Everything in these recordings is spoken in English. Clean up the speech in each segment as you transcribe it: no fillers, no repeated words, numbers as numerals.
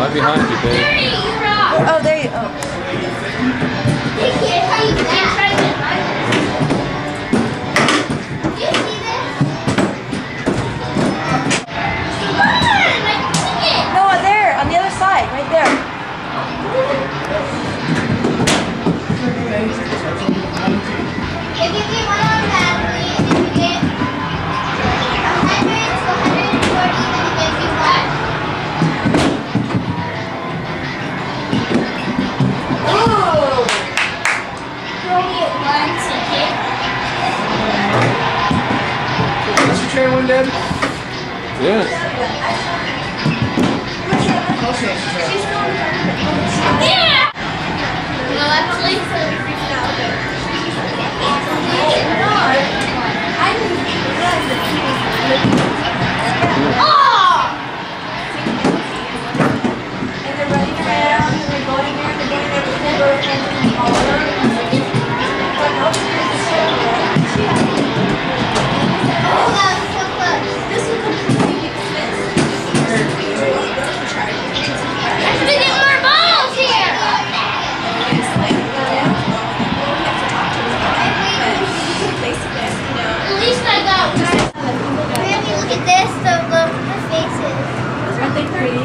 Right behind you, babe. Oh, there you go. No, there, on the other side, right there. If you get one automatically, and if you get 100 to 140, then it gives you what? Ooh! Throw me at one ticket. Did you try one, Dad? Yes. Yeah! Well, actually, And they're running around, and they're going there, and they're going there, and they're going all over. What else is this show? oh, that was so close. This will completely exist. I should get more balls here! At least I got one. Grammy, look at this, the faces. Aren't they pretty?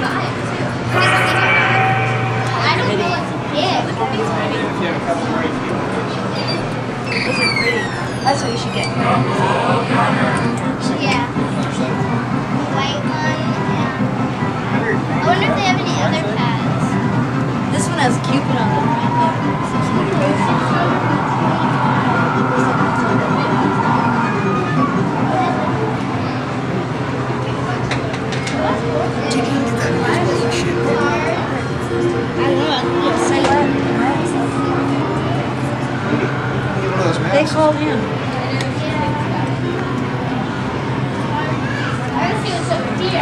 I don't know what to get. Those are pretty. That's what you should get. Yeah. White one. I wonder if they have any other pads. This one has Cupid on the They called him. I want to see what's over here.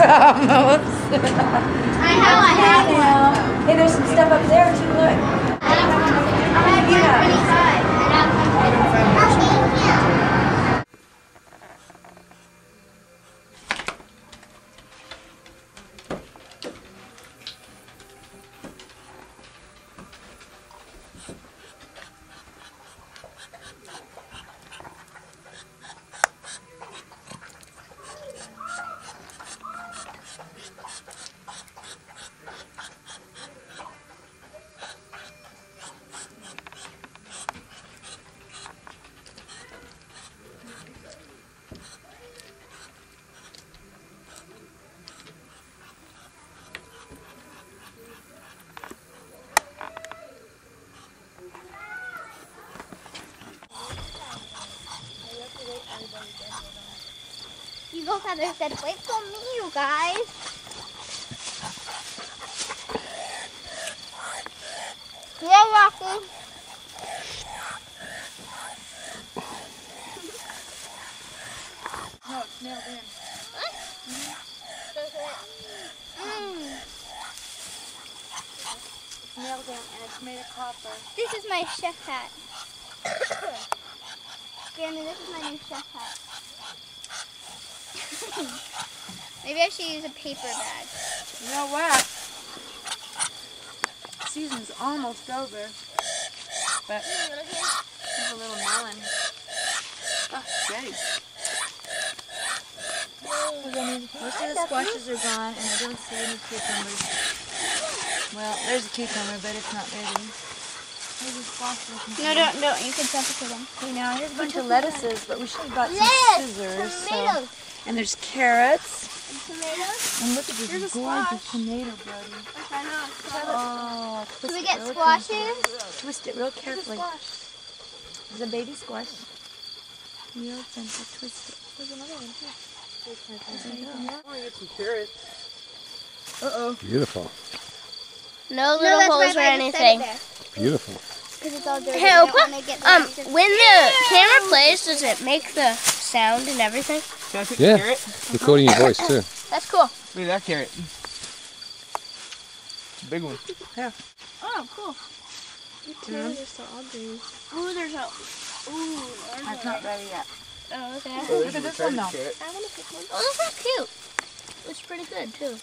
Almost. I have one. Hey, there's some stuff up there too. Look. I have 125. Eagle Feather said, wait for me, you guys. You're welcome. No, it's nailed in. It's nailed in and it's made of copper. This is my chef hat. Grandma, this is my new chef hat. Maybe I should use a paper bag. You know what? Season's almost over. But there's a little melon. Oh, Betty. Most of the squashes are gone and I don't see any cucumbers. Well, there's a cucumber, but it's not ready. There's a squash looking. No, don't. You can jump to them. Okay, now here's a bunch of lettuces, but we should have brought some Lettuce! scissors. Tomatoes! And there's carrots. Tomatoes? And look at this gorgeous squash. tomato, Brody. I know. Oh, Can we get squashes? Twist it real carefully. There's a baby squash. Real gentle, twist it. There's another one too. I want to get some carrots. Uh-oh. Beautiful. No little holes or anything. Beautiful. Because it's all dirty. Hey, I don't Opa, wanna get the when the camera plays, does it make the sound and everything? Can I pick Yeah. a carrot? Recording your voice too. That's cool. Look at that carrot. It's a big one. Oh, cool. Ooh, there's a... Ooh, That's not ready yet. Oh, okay. Oh, Look at this one though. carrot. I want to pick one. Oh, this one's cute. Looks pretty good, too.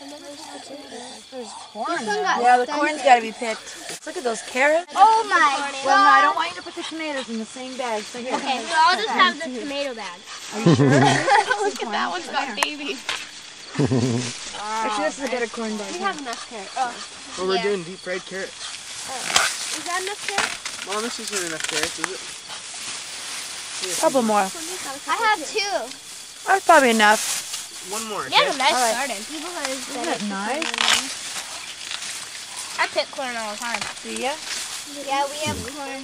There's corn. This one got Yeah, the stunted. corn's got to be picked. Look at those carrots. Oh my Well, no, I god. don't want you to put the tomatoes in the same bag. So here. Okay, so I'll just have the tomato bag. Look at that one's got babies. Actually, this is a better corn bag. We have enough carrots. Oh, Well, we're Yeah. doing deep fried carrots. is that enough carrots? Mom, this isn't enough carrots, is it? Couple more. I have two. That's probably enough. One more. Yeah, okay? a nice Alright. garden. Isn't that nice? I pick corn all the time. Do ya? Yeah, we have corn.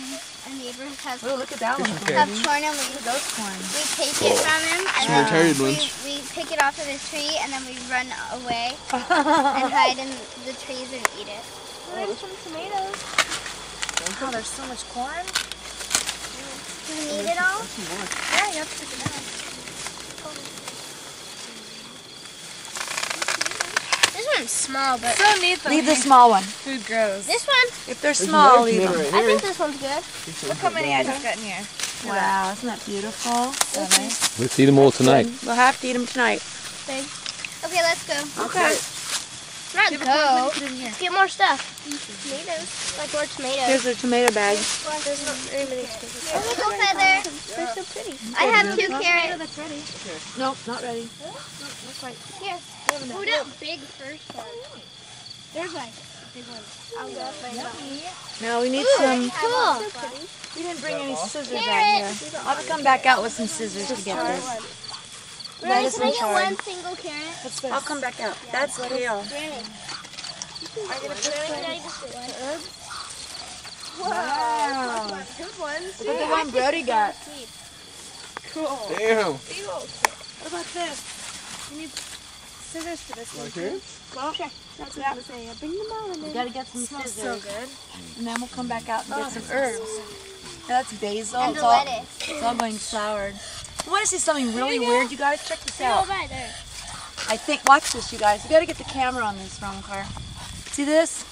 Our neighbors have Oh, look at that one. Here's some have carrots. corn and Look at those corns. we take it from him and Some retarded then ones. we pick it off of the tree and then we run away and hide in the trees and eat it. There's some tomatoes. Oh, there's so much corn. Do we need it all? Yeah, you have to pick it out. This one's small, but Still need them. Leave the small one. food grows. This one? If they're There's small, another leave tomato them. right I here. think this one's good. Look how many I just got in here. Wow, isn't that beautiful? So nice. Let's eat them all tonight. We'll have to eat them tonight. Okay, let's go. Okay. Not Give it go. put it in here. Get more stuff. Tomatoes. Like more tomatoes. Here's a tomato bag. There's not very many tomatoes. Here's a little feather. They're so pretty. I have 2 carrots. That's ready. Nope, not ready. Here. Who did big first one? There's like a big one. I'll go up and Now we need some. Cool. We didn't bring any scissors out here. I'll have to come back out with some scissors to get this. Lettuce Can I and get chard. one single carrot? I'll come back out. That's kale. Wow. good ones. Look at the one Brody got. Cool. Damn. What about this? You need scissors for this one. Want carrots? Well, sure. That's what I was saying. Bring them all in We there. gotta get some Smells scissors. so good. And then we'll come back out and get some herbs. That's basil. And It's the all, lettuce. it's all going soured. You want to see something really weird, you guys? Check this Oh, out. right there. I think, watch this, you guys. You gotta get the camera on this, RAMAKAR. See this?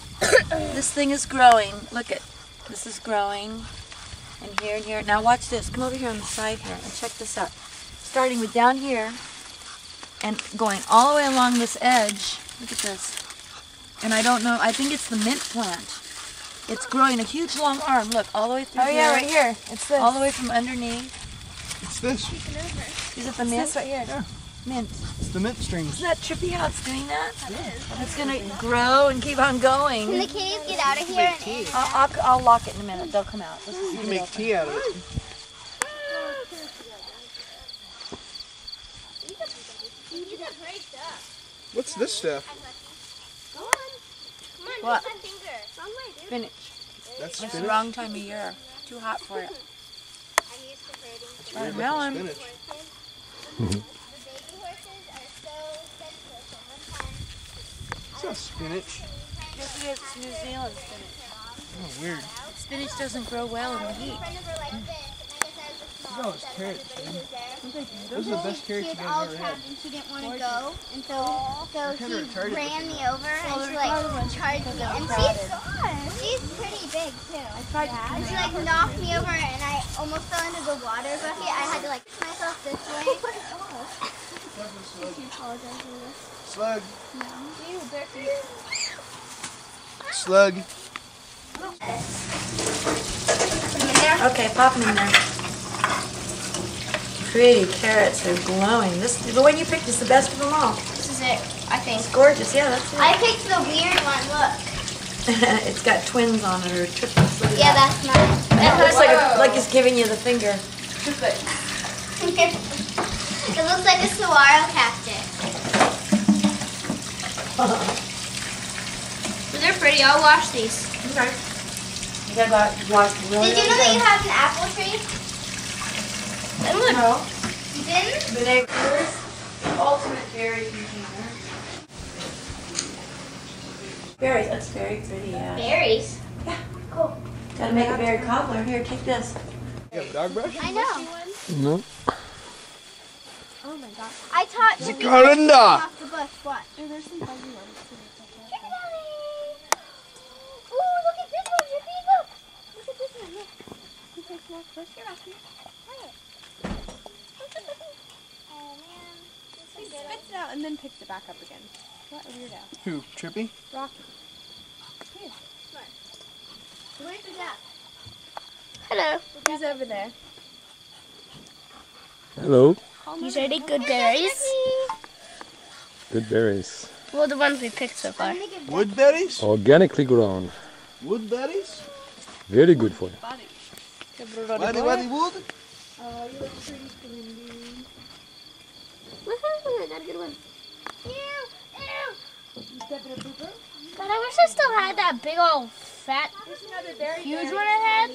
This thing is growing. Look at, this is growing. And here and here. Now watch this. Come over here on the side here and check this out. Starting with down here and going all the way along this edge. Look at this. And I don't know, I think it's the mint plant. It's growing a huge long arm. Look, all the way through here. Oh, yeah, right here. It's this. All the way from underneath. It's this. Is it the mint? right here. Yeah. Mint. It's the mint strings. Isn't that trippy how it's doing that? It's going to grow and keep on going. Can the kitties get out of here? And I'll lock it in a minute. They'll come out. Let's just You leave can it make open. tea out of it. What's this stuff? What? my finger. Spinach. That's It's the spinach. wrong time of year. Too hot for it. I'm used to herding. Watermelon. Spinach. The baby horses are so senseless. And one time It's not spinach. Yes, it is. It's New Zealand spinach. Oh, weird. Spinach doesn't grow well in the heat. No, it's carrots. Those are the best carrots you She was guys all ever had. trapped and she didn't want to go, and so kinda he retarded ran me over and she like charged me, and she's pretty big too. And she like knocked me over and I almost fell into the water bucket. I had to like push myself this way. Slug. No. Slug. Okay, pop them in there. Pretty carrots, they're glowing. The one you picked is the best of them all. This is it, I think. It's gorgeous, yeah, that's it. I picked the weird one, look. It's got twins on it or triplets. Look at Yeah, that. that's mine. It looks like it's giving you the finger. It looks like a saguaro cactus. They're pretty. I'll wash these. Okay. You gotta watch really Did you know that you have an apple tree? And look. No. You didn't? The neighbor's ultimate berry container. Berries, that's very pretty, yeah. Berries. Yeah, cool. Gotta make a berry cobbler. Here, take this. You have a dog brush? I know. No. Oh my god. I taught you Kalinda. off the bush. What? Oh, there's some fuzzy ones too. Ooh, look at this one, Jiffy, look. Look at this one, look. Okay, small fish. Here, Rocky. Oh, man. He spits it out and then picks it back up again. What a weirdo. Who? Trippy? Rocky. Where's the duck? Hello. Who's over there? Hello. These are the good berries. Good berries. Well, the ones we picked so far. Woodberries? Organically grown. Woodberries? Very good for you. Waddy waddy wood? Oh, you look pretty, Kalindi. Woohoo! I got a good one. Ew, ew. You stepping a pooper? God, I wish I still had that big old fat. There's another berry. Huge one I had?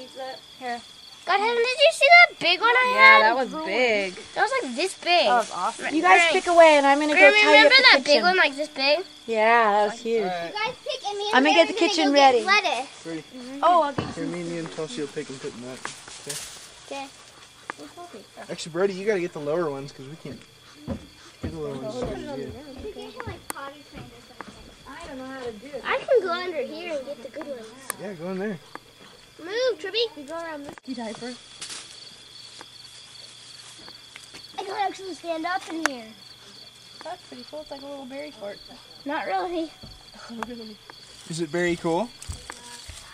Here. God, did you see that big one I had? Yeah, that was big. That was like this big. That was awesome. You guys pick away, and I'm gonna go tidy up Remember the that kitchen. big one like this big? Yeah, that was huge. You guys pick and me and I'm gonna get Barry's the kitchen go ready. Get lettuce. Ready? Oh, I'll get Here, me and Tulsi will pick and put in that. Okay. Actually, Brody, you gotta get the lower ones because we can't get the lower ones. You get him like potty trained or something. I don't know how to do it. I can go under here and get the good ones. Yeah, go in there. Move, Trippy. We go around this diaper. I can actually stand up in here. That's pretty cool. It's like a little berry fort. Not really. Is it very cool?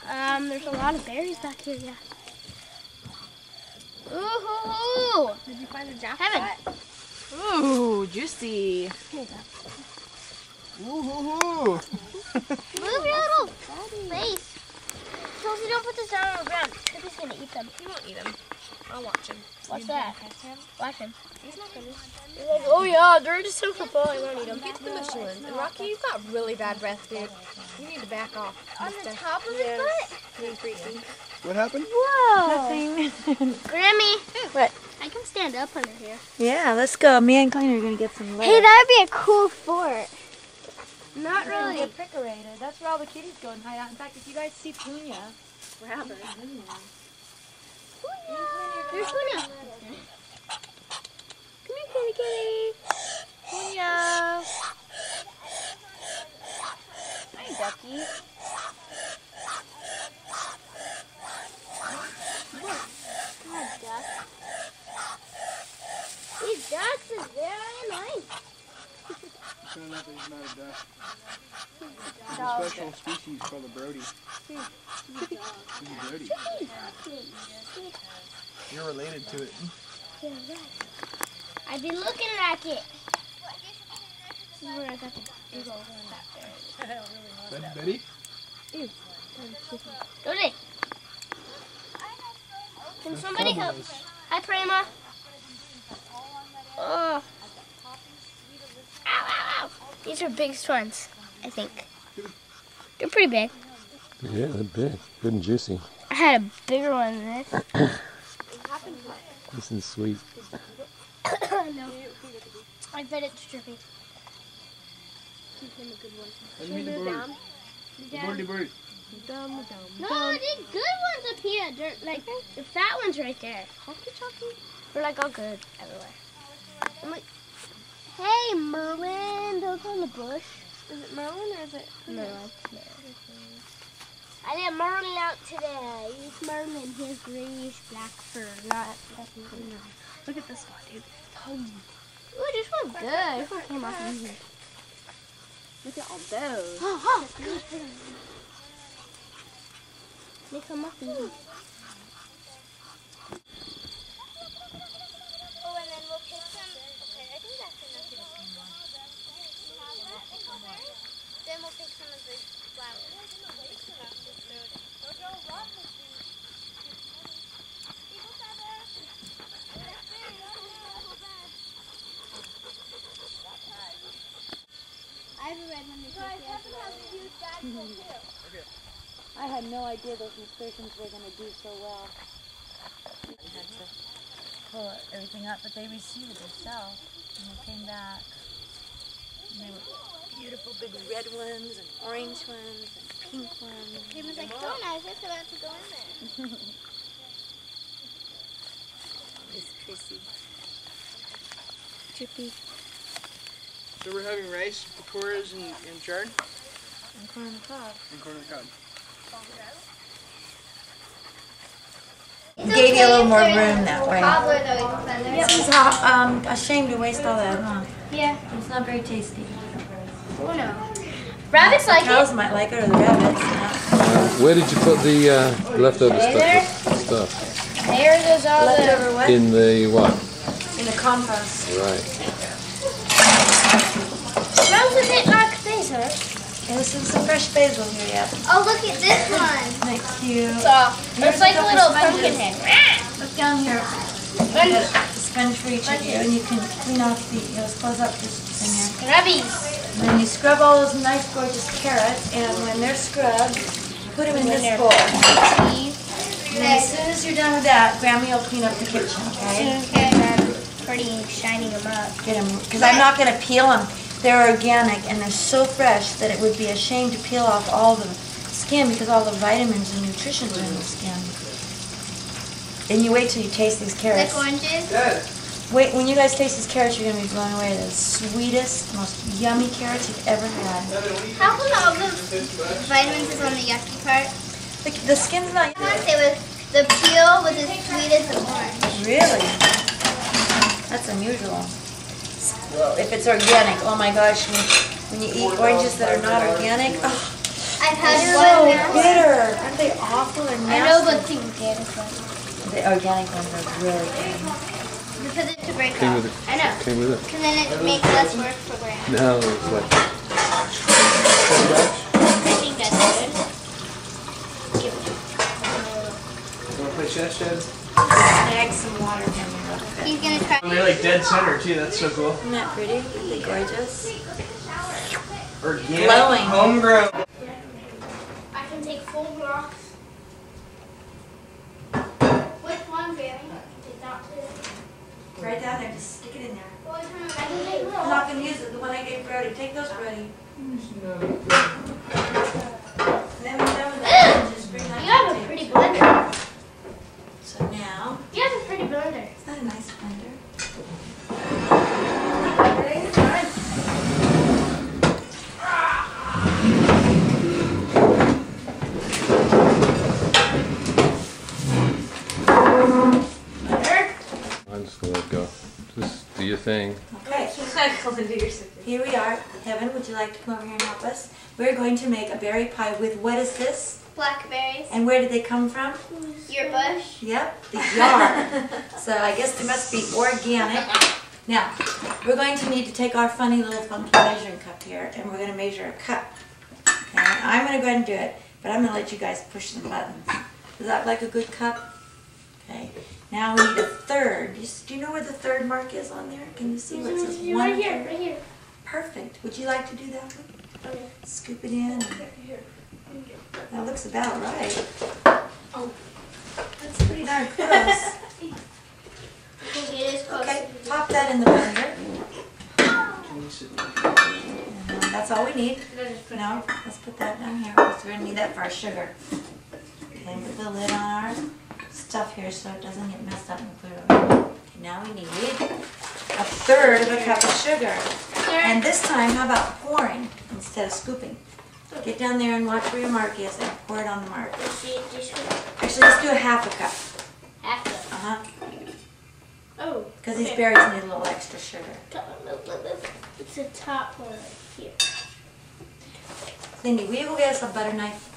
There's a lot of berries back here, yeah. Ooh, Did you find a jackpot? Heaven. Ooh, juicy. Woohoo! Move your little face. Chelsea, don't put this down on the ground. Trippy's gonna eat them. He won't eat them. I'll watch him. Watch that. Watch him. He's not gonna. He's like, oh yeah, they're just so full. I won't eat them. Get to the mushy ones. And Rocky, you've got really bad breath, dude. You need to back off. On the top of his butt? You're freezing. What happened? Whoa. Nothing. Grammy. What? I can stand up under here. Yeah, let's go. Me and Klein are gonna get some lettuce. Hey, that would be a cool fort. Not We're gonna really. get decorated. That's where all the kitties go and hide out. In fact, if you guys see Punya, grab her. There's Punya. Come here, kitty kitty. Punya. Hi, ducky. Come on, duck. These ducks are very annoying. Found out that he's not a duck. He's a special species called a Brody. He's a Brody. You're related to it. I've been looking at it. This is where I got the big old one back there. That's Betty? Go there. Can somebody help? Hi, Prima. Oh. Ow, ow, ow. These are big ones, I think. They're pretty big. Yeah, they're big. Good and juicy. I had a bigger one than this. This is sweet. No. I fed it to Trippy. Give him a good one. Let me the bird. The birdie bird. No, I did good ones up here. They're like the fat ones right there. They're like all good everywhere. I'm like, hey Merlin, don't go in the bush. Is it Merlin or is it? Merlin. I did Merlin out today. It's Merlin, his grayish black fur. Look at this one, dude. Ooh, this one's good. This one came off easy. Look at all those. Oh, good. They come off easy. Oh, and then we'll pick some. Okay, I think that's enough. Then we'll pick some of the flowers. I have a red one. I had no idea those nasturtiums were going to do so well. I had to pull everything up, but they reseeded themselves, and they came back. And they were beautiful big red ones, and orange ones, and pink ones. He was like, don't, I was just about to go in there. It's Chrissy. Chippy. So we're having rice, pakoras, and chard? And corn on the cob. And corn on the cob. Gave you a little more room that way. Cobbler, though, This is ashamed to waste all that, huh? Yeah. It's not very tasty. Oh, no. Rabbits like Cows it. might like it, or the rabbits. Where did you put the leftover stuff? There goes all Leftover what? In the what? In the compost. Right. Smells a bit like basil. And this is some fresh basil here yet. Oh, look at this one. Isn't that cute? It's like a little pumpkin head. Look down here. You got a sponge for each of you, and you can clean off the, close up this thing here. Grubbies. And then you scrub all those nice, gorgeous carrots, and when they're scrubbed, put them in this bowl. And then as soon as you're done with that, Grammy will clean up the kitchen, okay? Pretty shining them up. Get them, because I'm not going to peel them. They're organic, and they're so fresh that it would be a shame to peel off all the skin because all the vitamins and nutrition are in the skin. And you wait till you taste these carrots. Like oranges? Wait, when you guys taste these carrots, you're going to be blown away. They're the sweetest, most yummy carrots you've ever had. How come all the vitamins is on the yucky part? The skin's not... I want to say the peel was as sweet as the orange. Really? That's unusual. If it's organic, oh my gosh, when you eat oranges that are not organic, oh, I've had they're one so now. bitter. Aren't they awful and nasty? I know, but the organic ones. The organic ones are really good. Because it's to break Came off. with it. I know. Came with it. Because then it makes less work for Graham. No, it's like I think that's good. You want to play chess, Dad? Snag some water from me real quick. He's going to try. They're like dead center, too. That's so cool. Isn't that pretty? Isn't they gorgeous? Organic, Glowing. homegrown. I can take full blocks. Which one, Grammy? Take that too. Right down there, just stick it in there. Well, I can take I'm not going to use it, the one I gave Brody. Take those, Brody. And then when you're done with that, just bring that You have a to the pretty table. blender. So now, You have a pretty blender. is that a nice blender? I'm just gonna let it go. Just do your thing. Okay, here we are. Heaven, would you like to come over here and help us? We're going to make a berry pie with, what is this? Blackberries. And where did they come from? Your bush. Yep, the yard. So I guess they must be organic. Now, we're going to need to take our funny little funky measuring cup here, and we're going to measure a cup. Okay, I'm going to go ahead and do it, but I'm going to let you guys push the buttons. Does that look like a good cup? Okay. Now we need a third. Do you know where the third mark is on there? Can you see where it says one? Right here, right here. Perfect. Would you like to do that one? Okay. Scoop it in. That looks about right. Oh. That's pretty darn close. I think it is close. Okay, pop that in the blender. And That's all we need. No, let's put that down here because we're going to need that for our sugar. Okay, put the lid on our stuff here so it doesn't get messed up and put it over. Okay, now we need 1/3 of a cup of sugar. And this time, how about pouring instead of scooping? Get down there and watch where your mark is and pour it on the mark. Actually, let's do a 1/2 cup. Half cup. Oh. Because these berries need a little extra sugar. It's the top one right here. Lindy, will you go get us a butter knife?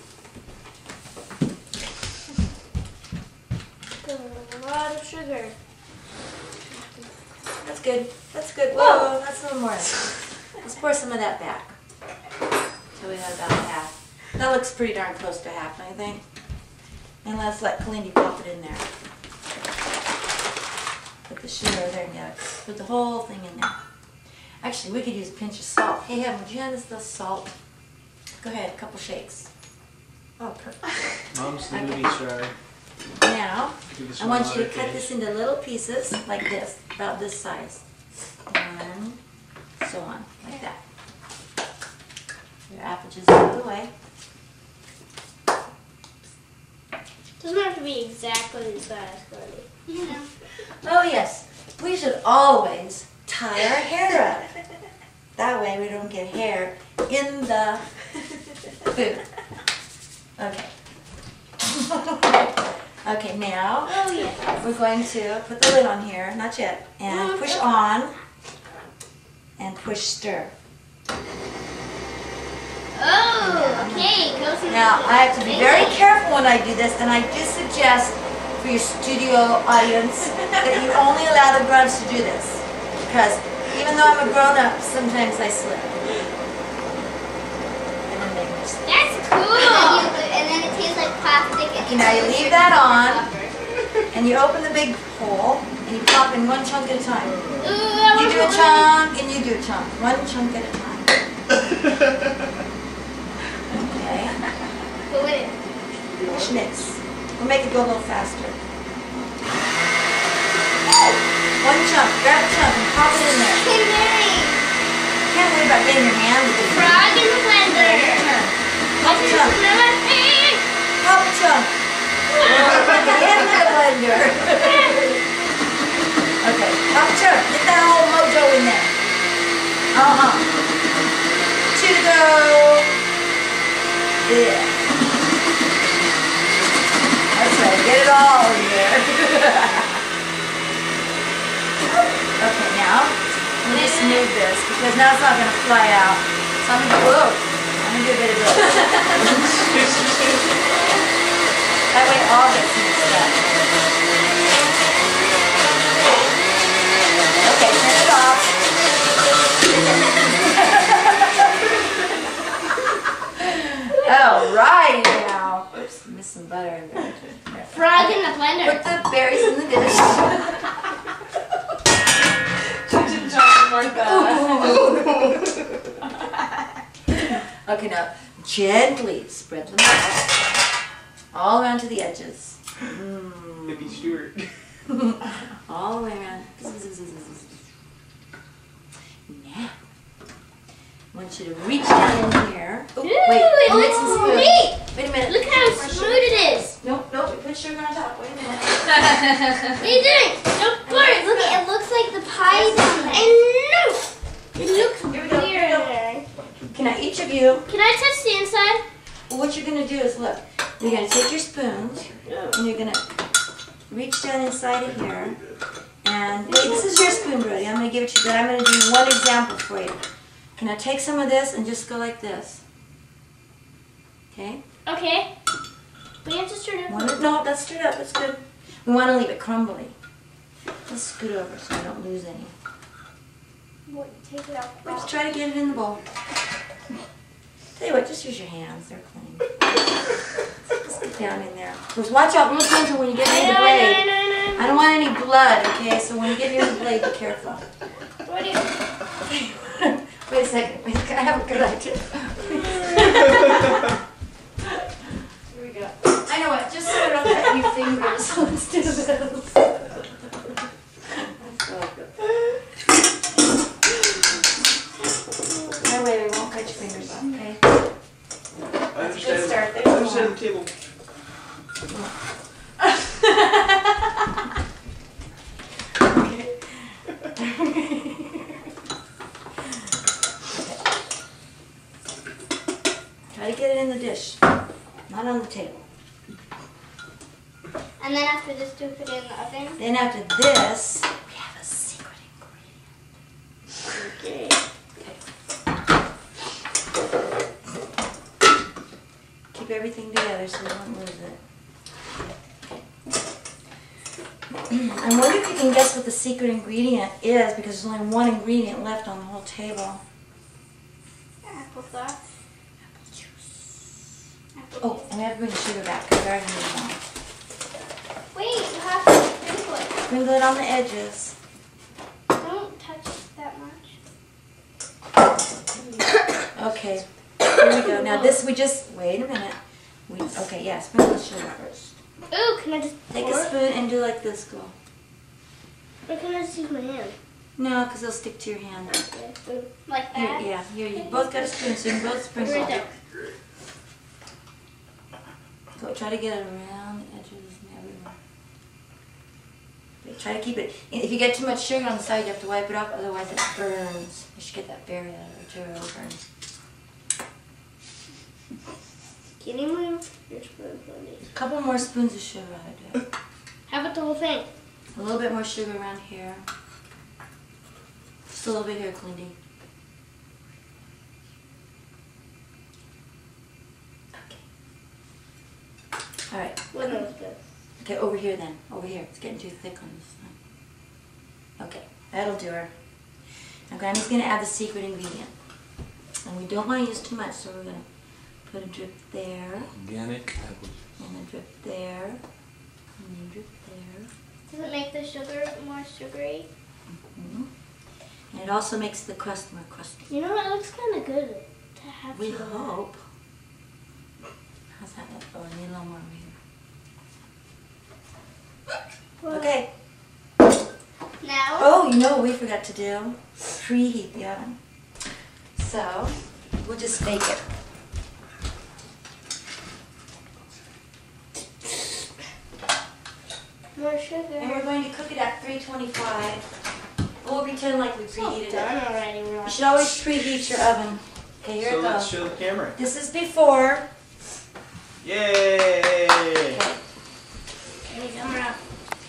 A lot of sugar. That's good. That's good. Whoa, that's a little more. Let's pour some of that back. So we have about 1/2. That looks pretty darn close to 1/2, I think. And let's let Kalindi pop it in there. Put the sugar there, yeah. Put the whole thing in there. Actually, we could use a pinch of salt. Hey, Evan, would you hand us the salt? Go ahead, a couple shakes. Oh, perfect. Mom's the movie star. Now, I want you to cut this into little pieces like this, about this size. And so on, like that. Your apple juice out of the way. Doesn't have to be exactly the size, Brody. You know. Oh yes, we should always tie our hair up. That way we don't get hair in the food. Okay. Okay, now we're going to put the lid on here, not yet, and push on and push stir. Oh, okay. Now I have to be very careful when I do this, and I do suggest for your studio audience that you only allow the grown-ups to do this, because even though I'm a grown-up, sometimes I slip. And then they mistake. That's cool. And then it tastes like plastic. Okay, now you leave that on, and you open the big hole, and you pop in one chunk at a time. You do a chunk, and you do a chunk. One chunk at a time. Okay. Go with it. Schmitz. We'll make it go a little faster. One chunk. Grab a chunk and pop it in there. Hey, Mary. Can't worry about getting your hand with it. Frog in the blender. Pop a chunk. Pop a chunk. Put the hand in the blender. Okay, pop a chunk. Get that whole mojo in there. 2 to go. Yeah. That's right. Get it all in there. Okay, now let me just move this because now it's not going to fly out. So I'm going to do a bit of this. That way all gets mixed up. Okay, turn it off. All right now. Oops, missed some butter in there. Frog in the blender. Put the berries in the dish. Okay, now gently spread them out all around to the edges. Hippie Stewart. All the way around. Now, I want you to reach down in here. Oh, wait, it mix looks some spoons. neat. Wait a minute. Look how smooth it is. Nope, put sugar on top. Wait a minute. What are you doing? Don't pour it. Look, it looks like the pie down there. I know. It looks Here we go. weird. Okay, now each of you, Can I touch the inside? what you're going to do is look. You're going to take your spoons and you're going to reach down inside of here. And wait, this is your spoon, Brody. I'm going to give it to you, but I'm going to do one example for you. Can I take some of this and just go like this? Okay? Okay. We have to stir it up. No, that's stirred up. That's good. We want to leave it crumbly. Let's scoot over so we don't lose any. Take it out. Just try to get it in the bowl. Tell you what, just use your hands. They're clean. Just get down in there. Just watch out real gentle when you get near the blade. I don't want any blood, okay? So when you get near the blade, be careful. What do you... Wait a second. I have a good idea. Here we go. I know what. Just so I don't cut your fingers. Let's do this. That way we won't cut cut your fingers off, okay? I That's a good understand. start. I There's understand the table. Try to get it in the dish, not on the table. And then after this, do we put it in the oven? Then after this, we have a secret ingredient. Okay. Keep everything together so we don't lose it. I wonder if you can guess what the secret ingredient is, because there's only one ingredient left on the whole table. Applesauce. Apple juice. Oh, and we have to bring the sugar back because we already made one. Wait, you have to sprinkle it. Sprinkle it on the edges. Don't touch it that much. Okay, here we go. Now this we just, wait a minute. Okay, yeah, sprinkle the sugar first. Ooh, can I just Take pour? a spoon and do like this, go. Or can I just use my hand? No, because it'll stick to your hand. Like Here, that? yeah, here, you both got a spoon, so you can both sprinkle. Right there. Go, try to get it around the edges and everywhere. Okay, try to keep it, if you get too much sugar on the side, you have to wipe it off, otherwise it burns. You should get that berry out of it, too, or it burns. Can you move your spoon for me? A couple more spoons of sugar ought to do. How about the whole thing? A little bit more sugar around here. Just a little bit here, Kalindi. Okay. All right. What is this? Okay, over here then. Over here. It's getting too thick on this side. Okay, that'll do her. Now Grammy's going to add the secret ingredient. And we don't want to use too much, so we're going to put a drip there. Organic apple juice. And a drip there. And a drip there. Does it make the sugar more sugary? Mm-hmm. And it also makes the crust more crusty. You know, it looks kind of good to have We sugar. hope. How's that look? Oh, I need a little more over here. Well, Okay. Now? Oh, you know what we forgot to do? Preheat the oven. So, we'll just bake it. more sugar. And we're going to cook it at 325. We'll pretend like we preheated Done it. already. You should always preheat your oven. Okay, here So it let's goes. show the camera. This is before. Yay! Okay.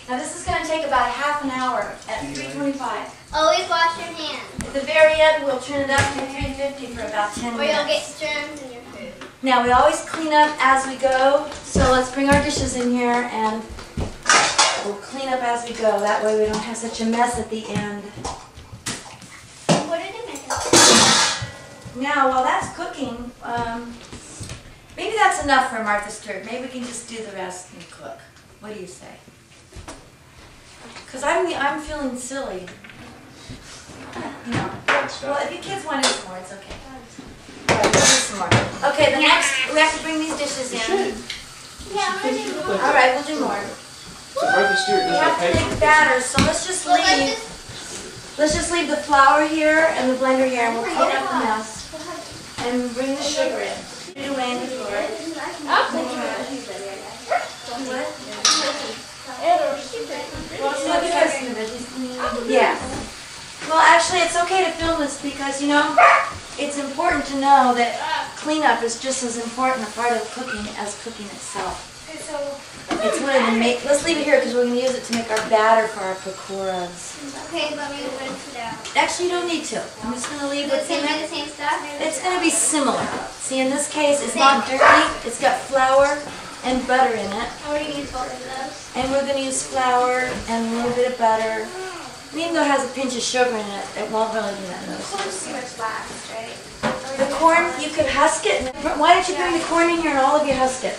Now this is going to take about half an hour at 325. Always wash your hands, At the very end, we'll turn it up to 350 for about 10 or you'll minutes. get germs in your food. Now we always clean up as we go, so let's bring our dishes in here and we'll clean up as we go. That way we don't have such a mess at the end. What did it make us? Now while that's cooking, maybe that's enough for Martha Stewart. Maybe we can just do the rest and cook. What do you say? Because I'm feeling silly. You know. Well, if your kids want to eat more, it's okay. All right, we'll do some more. Okay, the next, we have to bring these dishes in. Yeah, I'm gonna do more. All right, we'll do more. So Martha Stewart We does have that to make batter, so let's just leave the flour here and the blender here, and we'll clean up the mess and bring the sugar in. Put it away in the drawer. Yeah. Well, actually, it's okay to film this because, you know, it's important to know that cleanup is just as important a part of cooking as cooking itself. It's one of the let's leave it here because we're going to use it to make our batter for our pakoras. Okay, let me rinse it out. Actually, you don't need to. I'm just going to leave Does what's it in be there. the same stuff? It's going to be similar. See, in this case, it's not dirty. It's got flour and butter in it. Or you use both of those? And we're going to use flour and a little bit of butter. And even though it has a pinch of sugar in it, it won't really do that noticeable. Too much wax, right? The corn, you could husk it. Why don't you bring the corn in here and all of you husk it?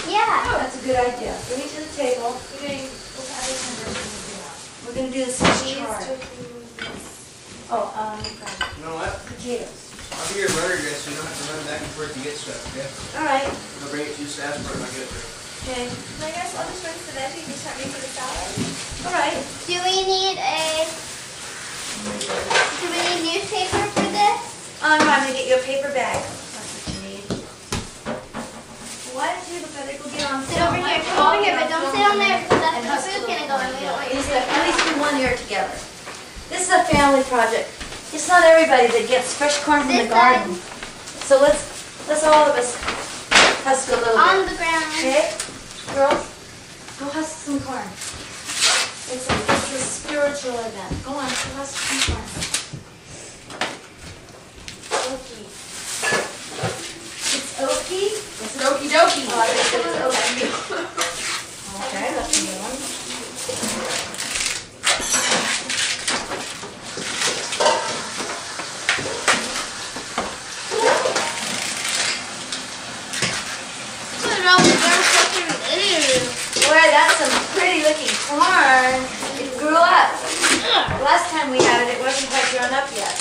Yeah. That's a good idea. Bring it to the table. We're going to do the Swiss chard. Oh, You know what? potatoes. I'll be your runner dress so you don't have to run back and forth to get stuff, okay? All right. I'll bring it to you fast when I get there. Okay. I guess I'll just rinse the veggies and start making the salad. All right. Do we need newspaper for this? I'm going to get you a paper bag. That's what you need. Why don't you better go get on Sit over here, but don't sit on there because that's and the hustle food a can little go in. We don't want you to At least do one ear together. This is a family project. It's not everybody that gets fresh corn from the garden. So let's all of us husk a little on bit. the ground. Okay? Girls, go husk some corn. It's a spiritual event. Go on, go husk some corn. Okie. It's okie? Is it okie dokie? Oh, I think it's okie. Okay, that's a new one. Boy, that's some pretty looking corn. It grew up. Last time we had it, it wasn't quite grown up yet.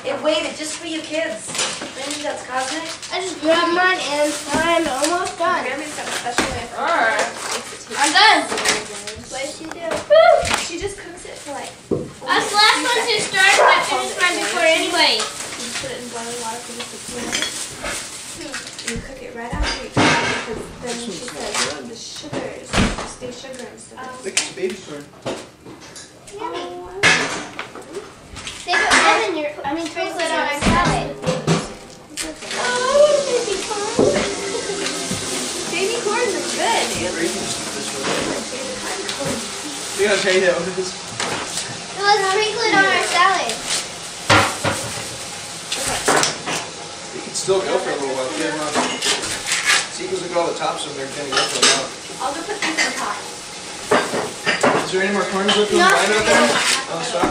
It waited just for you kids. Maybe that's cosmic. I just grabbed mine and I'm almost done. Grammy's got a special way for her. I'm done. What did she do? She just cooks it for like. Us last one to start, I finished mine before anyway. You just put it in boiling water for just 2 minutes. You cook it right after you cook it because then she says the sugars, just do sugar instead of. I think it's baby corn. Save it and then sprinkle it on our salad. Baby corns are good. We gotta tell you that what it is. No, let's sprinkle it on our salad. You can still go for a little while. Get them out. Seagulls will go all the tops of them. They're going to go for a while. I'll go put these on top. Is there any more corns left on the vine out there? Oh, stop.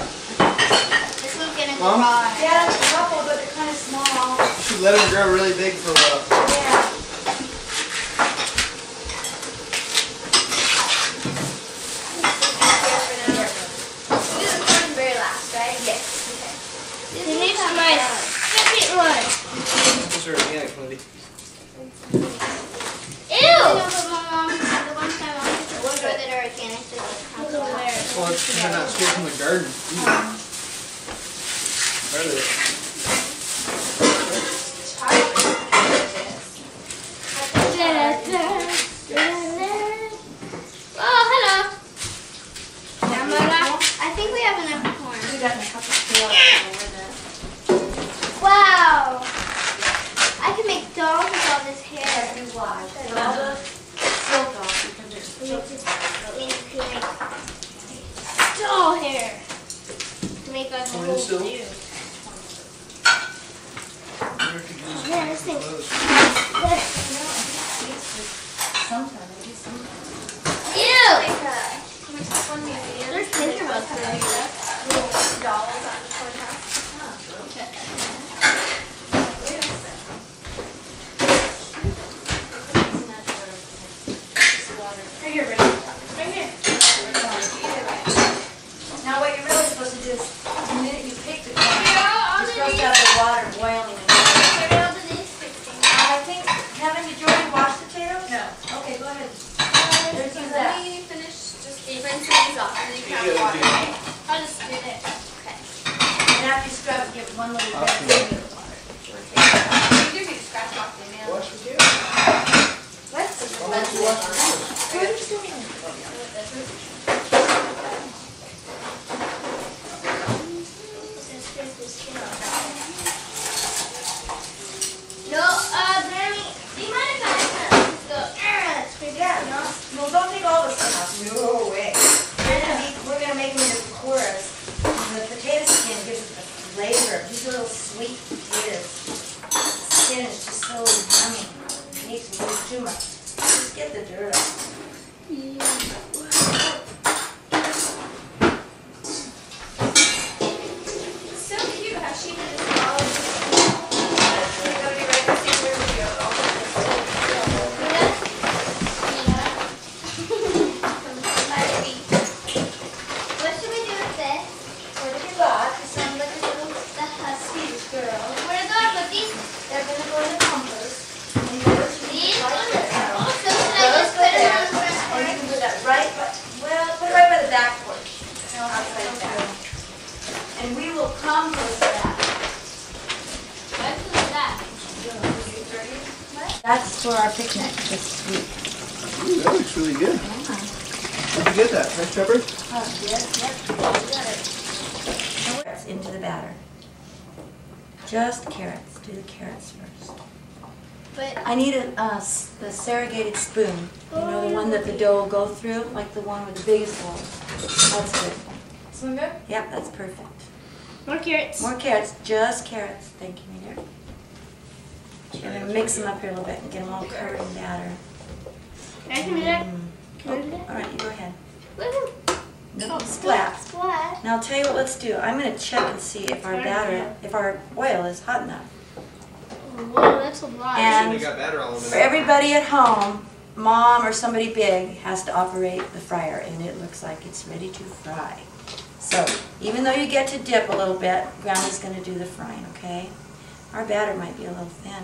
This one's gonna go Mom? raw. Yeah, there's a couple, but they're kind of small. You should let them grow really big for a while. Yeah. We do the corn very last, right? Yes. Okay. Finish my second one. Those are organic, Kalindi. Ew! The one time I was sure that are organic. Well, it's they're not straight from the garden. Are they? Oh, hello. I think we have enough corn. We got a couple of Wow! I can make dolls with all this hair. You watch. And all the silk off because there's We silk. need to make doll hair to make us a Corn whole still? do. Yeah, this thing. Sometimes, maybe sometimes. Ew! There's picture books today. Dolls on the cornhouse. Right here, Brittany. Right here. Now what you're really supposed to do is, the minute you pick the corn, you're supposed to have the water boiling. I think, did Jordan wash the potatoes? No. Okay, go ahead. There's Let that. me finish just rinsing these off and then you can have water. I'll just do this. And after you scrub, give one little bit of water. You do need to scratch off the nails. Wash with you? What? Why don't you wash your hands? What are you doing? No, Granny, do you mind if I scrape Yeah, no, well, don't take all the skin off. No way. We're gonna make them into pakoras. The potato skin gives it the flavor. These are little sweet potatoes. The skin is just so yummy. It makes me use too much. Just get the dirt off. It's so cute how she did this all. You're gonna be right to see where we go. What should we do with this? What have you got? You sound like a little The husky. girl. Where do I put these? They're gonna go in the compost. And yours should be These? right there. Oh, so should I just put them on the front And you porch? can do that right, well, put it right by the back porch. Outside the back. And we will compost that. That's for our picnic this week. Ooh, that looks really good. Yeah. Where'd you get that? Fresh pepper? Oh, yes, yep. You got it. Carrots into the batter. Just carrots. Do the carrots first. But I need the serrated spoon. You know, the one that the dough will go through, like the one with the biggest hole. That's good. This one good? Yep, that's perfect. More carrots. More carrots, just carrots. Thank you, my dear. I'm going to mix them up here a little bit and get them all covered in batter. I can do that. Can I do Oh, that? all right, you go ahead. Woohoo. No, splat. what? Now I'll tell you what, let's do. I'm going to check and see if our batter, if our oil is hot enough. Whoa, that's a lot. And got batter all over for everybody at home, mom or somebody big has to operate the fryer, and it looks like it's ready to fry. So even though you get to dip a little bit, Grandma's going to do the frying, okay? Our batter might be a little thin.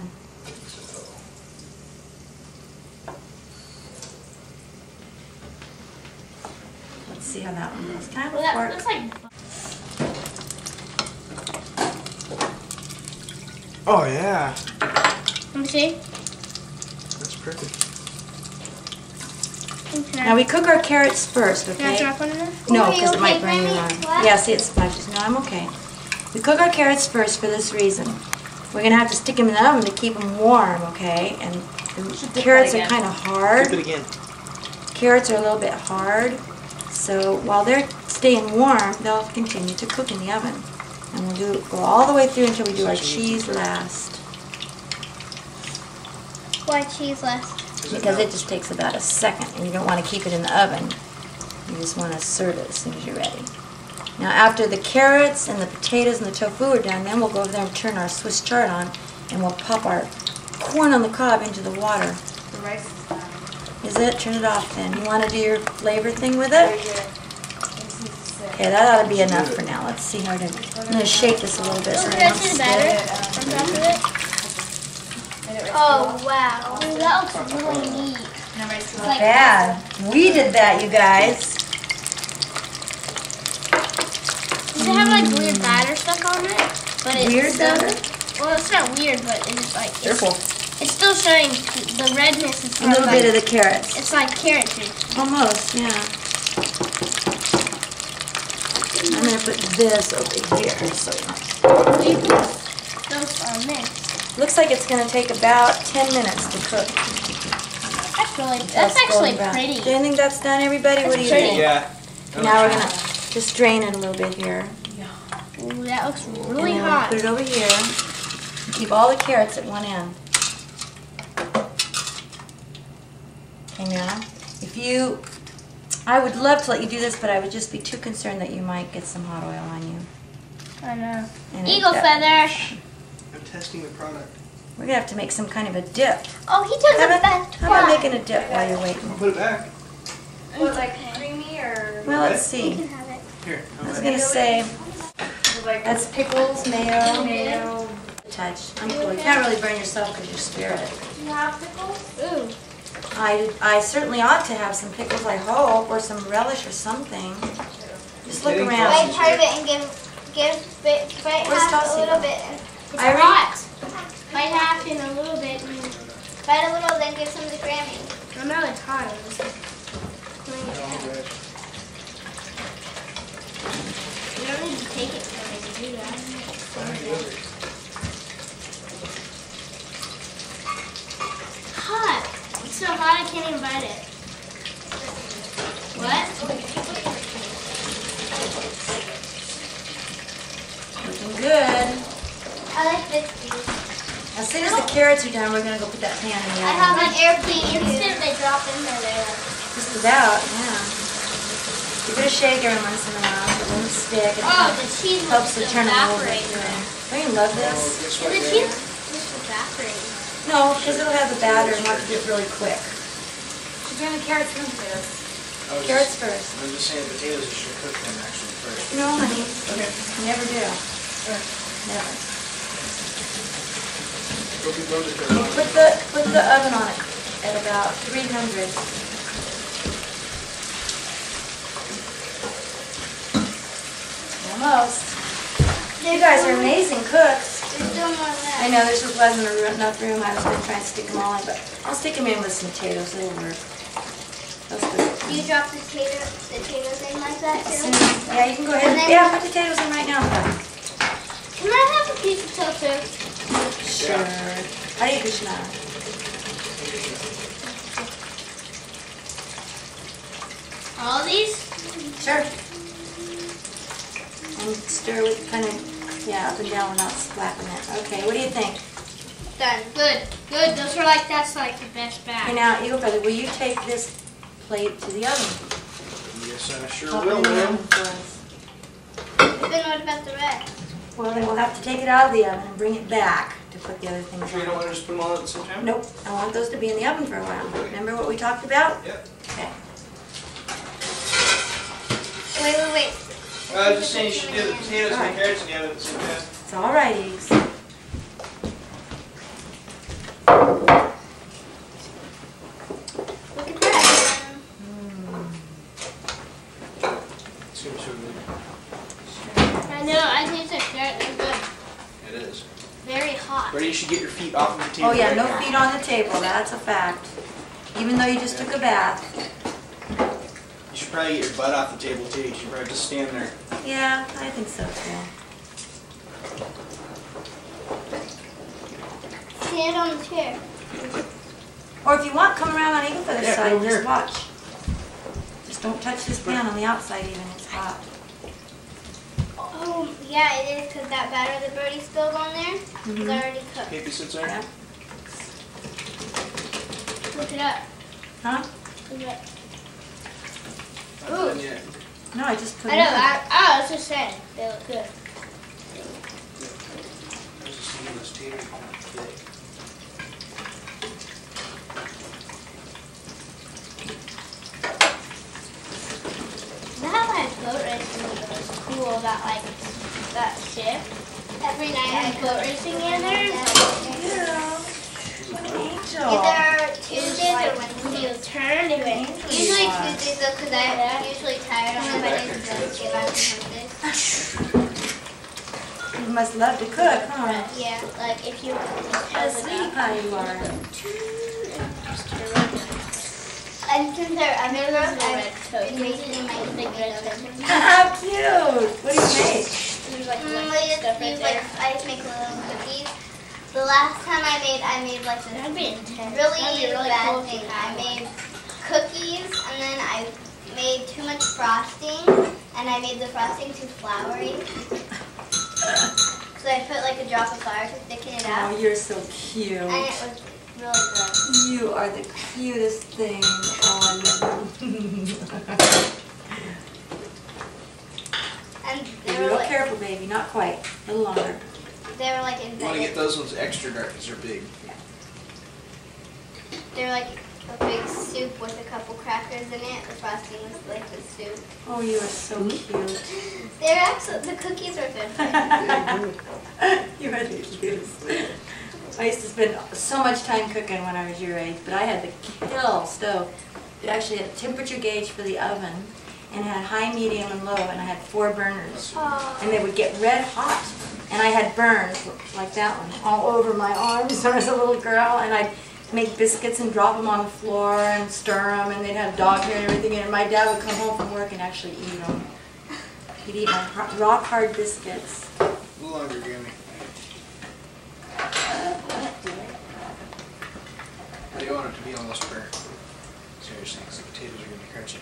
Let's see how that one goes. Can I have Well, a that fork? looks like. Oh, yeah. Let me see. That's perfect. Okay. Now we cook our carrots first, Can I okay? drop one in there? No, Are you because it might okay, burn your Granny? arm. What? Yeah, see, it splotches. No, I'm okay. We cook our carrots first for this reason. We're going to have to stick them in the oven to keep them warm, okay? And the carrots are kind of hard. Dip it again. Carrots are a little bit hard. So while they're staying warm, they'll continue to cook in the oven. And we'll go all the way through until we do our cheese last. Why cheese less? Because it just takes about a second, and you don't want to keep it in the oven. You just want to serve it as soon as you're ready. Now after the carrots and the potatoes and the tofu are done, then we'll go over there and turn our Swiss chard on, and we'll pop our corn on the cob into the water. The rice is done. Is it? Turn it off then. You want to do your flavor thing with it? Very good. This needs to sit. Okay, that ought to be enough for now. Let's see how to. I'm going to shake this a little bit so Oh, it can I don't see the stick. batter on top of it? Oh wow. Ooh, that looks really neat. And the rice is Not like bad. We did that, you guys. Does it have like weird batter stuck on it? But it's Weird still, batter? Well, it's not weird, but it's like Careful. It's still showing the redness is A little like, bit of the carrots. It's like carrot juice. Almost, yeah. I'm going to put this over here. So Will you put those on there? looks like it's going to take about 10 minutes to cook. That's actually golden brown. pretty. Do you think that's done, everybody? What do you pretty. think? Yeah. Now we're going to just drain it a little bit here. Ooh, that looks And really then we'll hot. put it over here. And keep all the carrots at one end. Okay, now, I would love to let you do this, but I would just be too concerned that you might get some hot oil on you. I know. And Eagle feather. I'm testing the product. We're going to have to make some kind of a dip. Oh, he took the best How about one. making a dip while you're waiting? I'll put it back. what, like creamy or Well, let's You see. can have it. Here. I was going to say, like that's pickles, mayo, mayo? touch. I'm cool. You can't really burn yourself because you're spirit. Do you have pickles? Ooh. I certainly ought to have some pickles, I hope, or some relish or something. Just look Kidding? Bite around. part of it and bite Where's half Tulsi? a little bit. It's Irene? hot. Bite half in a little bit. Bite a little, then give some to Grammy. I know it's hot. I'm just Oh, gosh. You don't need to take it from me to do that. Hot. It's so hot I can't even bite it. What? Looking good. I like this piece. As soon as the carrots are done, we're going to go put that pan in the I oven. have an airplane Instant they drop in there. Just about, yeah. You're going to shake every once in a while so it won't stick. It Oh, the cheese helps will to turn a little bit. evaporate. Don't you love this? Is the cheese just evaporate? No, because it'll have the batter and want to do it really quick. She's doing the carrots and potatoes. Carrots first. I'm just saying potatoes, you should cook them actually first. No, honey. Okay. Never do. Never. Put the oven on it at about 300. Almost. You guys are amazing cooks. There's still more left. I know there just wasn't enough room. I was going to try and stick them all in, but I'll stick them in with some potatoes. It'll work. That's good. Do you drop the potatoes in like that too? Yeah, you can go ahead. Yeah, put the potatoes in right now. Can I have a piece of tofu? Sure. Hare Krishna. All these? Sure. And stir with kind of, yeah, up and down without slapping it. Okay, what do you think? Done. Good. Good. Those are like, that's like the best Okay, batch. now, Eagle Feather, will you take this plate to the oven? Yes, I sure Pop it will, in the ma'am. oven for us. Then what about the rest? Well, then we'll have to take it out of the oven and bring it back to put the other things Sure you don't on. want to just put them all at the same time? Nope, I want those to be in the oven for a while. Remember what we talked about? Yep. Okay. Wait. I was just saying you should do the potatoes and the carrots in the oven at the same time. It's all right, Eggs. Look at that. Seems so good. I know. I taste like carrots. They're good. It is. Very hot. Brady, you should get your feet off of the table. Oh yeah, right no now. feet on the table, that's a fact. Even though you just took a bath. You should probably get your butt off the table too. You should probably just stand there. Yeah, I think so too. Stand on the chair. Or if you want, come around on Eagle Feather's Yeah, side come and just here. watch. Just don't touch this pan on the outside even, it's hot. Oh, yeah, it is because that batter that Brody spilled on there is already cooked. Maybe sits there. Yeah. Look it up. Huh? Look it up. Not done yet. No, I just put I it know. in. I was just saying. They look good. I was just thinking this tater today. That like boat racing was cool about like that ship. Every night I go racing in there. Angel. Either Tuesdays or When Wednesdays. you turn, it went. Usually Tuesdays though, because I'm usually tired on Mondays and Wednesdays on Wednesdays. You must love to cook, huh? Yeah. Like if you How sweet pie you are. And since they're underground, red I've toast. been making my Big red toast. How cute! What do you make? There's like I stuff right just there. I just make little cookies. The last time I made like this That'd be intense. really, That'd be really bad cool thing. if you I had made cookies and then I made too much frosting and I made the frosting too floury. So I put like a drop of flour to thicken it Oh, up. you're so cute. And it was really good. You are the cutest thing. Oh, I love you. And Be they were real like careful, baby. Not quite. A little longer. they were like You want to invented. get those ones extra dark because they're big. They were like a big soup with a couple crackers in it. The frosting was like the soup. Oh, you are so cute. They're actually the cookies were good. You are the cutest. I used to spend so much time cooking when I was your age, but I had the Kill stove. It actually had a temperature gauge for the oven, and it had high, medium, and low, and I had 4 burners. And they would get red hot. And I had burns, like that one, all over my arms when I was a little girl, and I'd make biscuits and drop them on the floor and stir them, and they'd have dog hair and everything, and my dad would come home from work and actually eat them. He'd eat my rock hard biscuits. A little longer, Grammy. I do want it to be almost burnt. Seriously, because the potatoes are going to be crunchy.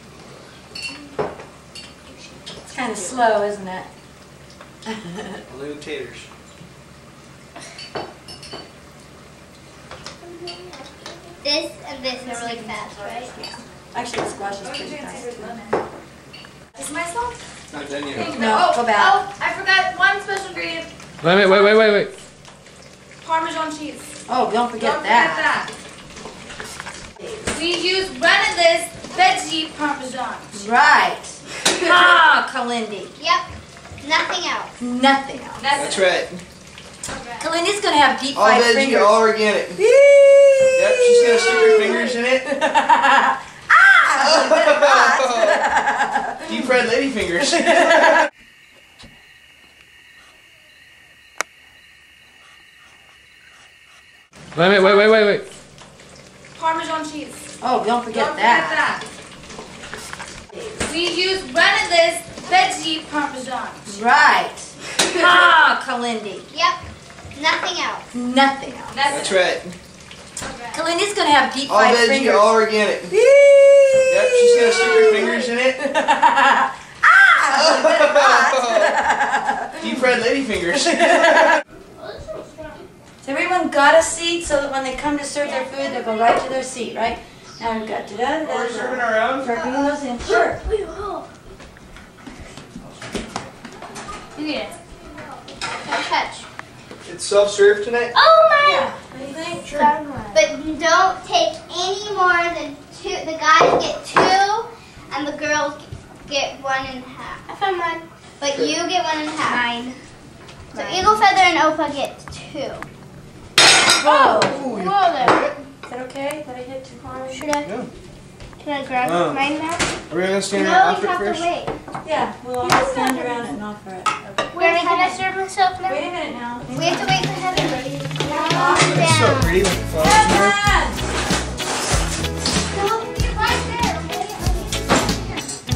It's kind of slow, isn't it? Only with taters. This and this are really fast, right? Yeah. Actually, the squash is pretty fast. Is myself? Not done yet. No, go back. Oh, I forgot one special ingredient. Wait. Parmesan cheese. Oh, don't forget Don't that. forget that. We use Renada's veggie parmesan. Right. Ah, Kalindi. Yep. Nothing else. Nothing else. That's right. Kalindi's going to have deep All fried veggie, fingers. all organic. Yep, she's going to stick her fingers in it. Deep fried lady fingers. Wait. Parmesan cheese. Oh, don't forget that. We use rennetless veggie parmesan. Right. Ah, Kalindi. Yep. Nothing else. Nothing else. That's right. Kalindi's gonna have deep All fried veggie, fingers. all organic. Yep, she's gonna stick her fingers in it. Deep fried lady fingers. So everyone got a seat so that when they come to serve their food, they'll go right to their seat, right? Now we've got We're serving our own. Start bringing those in. Sure. Yeah. Touch. It's self-serve tonight. Oh my! Yeah. What do you think? Sure. But you don't take any more than 2. The guys get 2, and the girls get 1.5. I found mine. But you get 1.5. Mine. So Eagle Feather and Opa get 2. Whoa. Whoa there. Is that okay? Did I hit too hard? Should I? Yeah. Can I grab Oh. mine now? Are we gonna stand No, around you off it have first? to wait. Yeah, we'll all stand around it and offer it. Granny, can I serve myself now? Wait a minute now. We have to wait for Heaven. It's so pretty when it falls in there.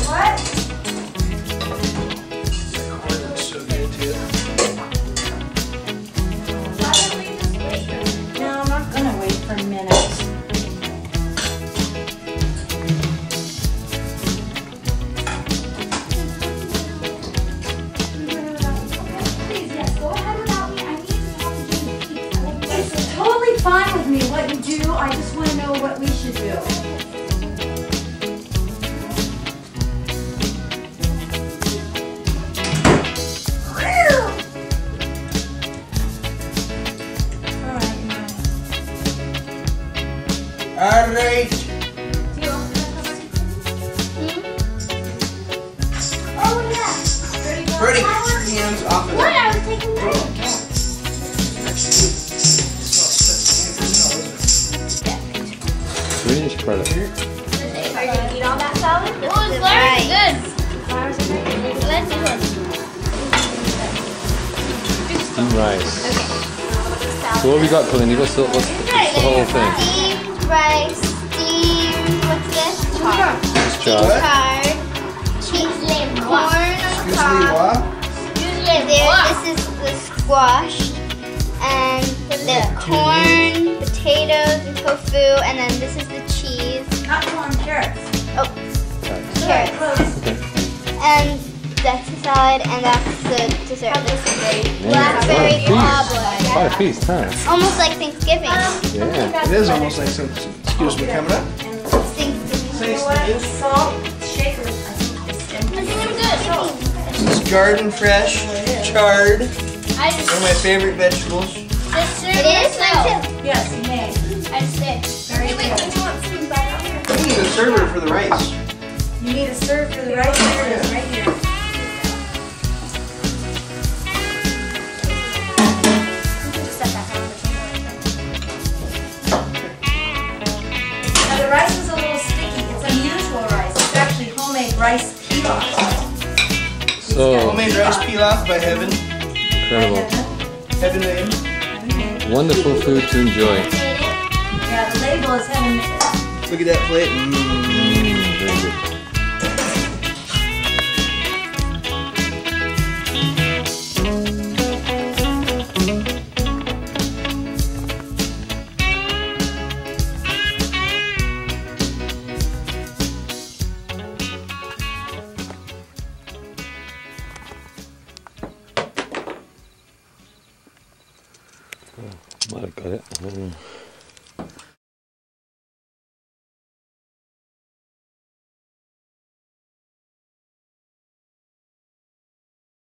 What? Corn looks so good too. No, I'm not gonna wait for minutes. It's totally fine with me what you do. I just want to know what we should do. All right. Oh yeah. Brody, get your hands off of What? it. I was taking that. Greenish product. Are you gonna eat all that salad? Oh, it's very good. Let's do it. Steamed rice. So what we got, Kalindi? What's the whole thing? Steamed rice, steamed, what's this? Chard. Chard. Chard. Corn on Excuse me, top. what? This is the squash. And the corn, potatoes, and tofu. And then this is the cheese. Not corn, carrots. Oh, carrots. And that's the salad, and that's the dessert. This is blackberry cobbler. Quite a feast, huh? Almost like Thanksgiving. Yeah. It is almost like some. Excuse me, coming up. Thanksgiving. You know what? The salt shaker, I think, is empty. I think I'm good. This is garden fresh, chard. I just One of my favorite vegetables. serve It is myself. mine too. Yes, you may. I just did. Very good. I need a server for the rice. You need a serve for the rice. There it is, right here. Now the rice is a little sticky. It's unusual rice. It's actually homemade rice pilaf. So Homemade rice pilaf by Heaven. incredible. Heaven name. Wonderful food to enjoy. Yeah, the label is heaven. Look at that plate. Very good. Might have got it.